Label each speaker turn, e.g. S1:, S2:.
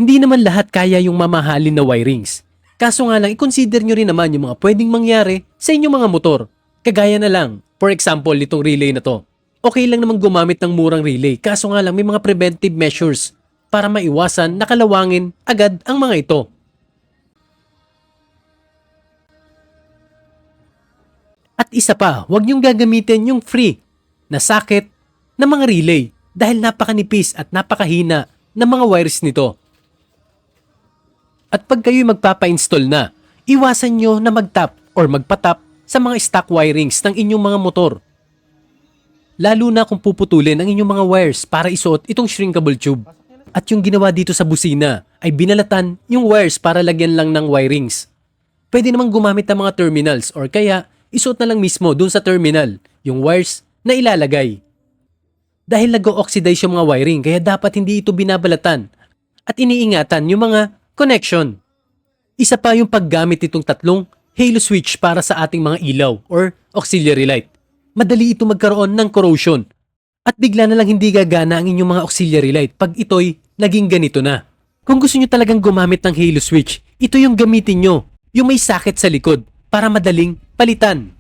S1: Hindi naman lahat kaya yung mamahalin na wirings. Kaso nga lang, i-consider nyo rin naman yung mga pwedeng mangyari sa inyong mga motor. Kagaya na lang, for example, itong relay na to. Okay lang naman gumamit ng murang relay, kaso nga lang may mga preventive measures para maiwasan na kalawangin agad ang mga ito. At isa pa, huwag niyong gagamitin yung free na socket ng mga relay dahil napakanipis at napakahina ng mga wires nito. At pag kayo'y magpapa-install na, iwasan nyo na mag-tap or magpa-tap sa mga stock wirings ng inyong mga motor. Lalo na kung puputulin ang inyong mga wires para isuot itong shrinkable tube. At yung ginawa dito sa busina ay binalatan yung wires para lagyan lang ng wirings. Pwede namang gumamit ng mga terminals or kaya isuot na lang mismo dun sa terminal yung wires na ilalagay. Dahil nag-o-oxidize yung mga wiring kaya dapat hindi ito binabalatan at iniingatan yung mga connection. Isa pa yung paggamit itong tatlong halo switch para sa ating mga ilaw or auxiliary light. Madali ito magkaroon ng corrosion at bigla na lang hindi gagana ang inyong mga auxiliary light pag ito'y naging ganito na. Kung gusto nyo talagang gumamit ng halo switch, ito yung gamitin nyo, yung may socket sa likod para madaling palitan.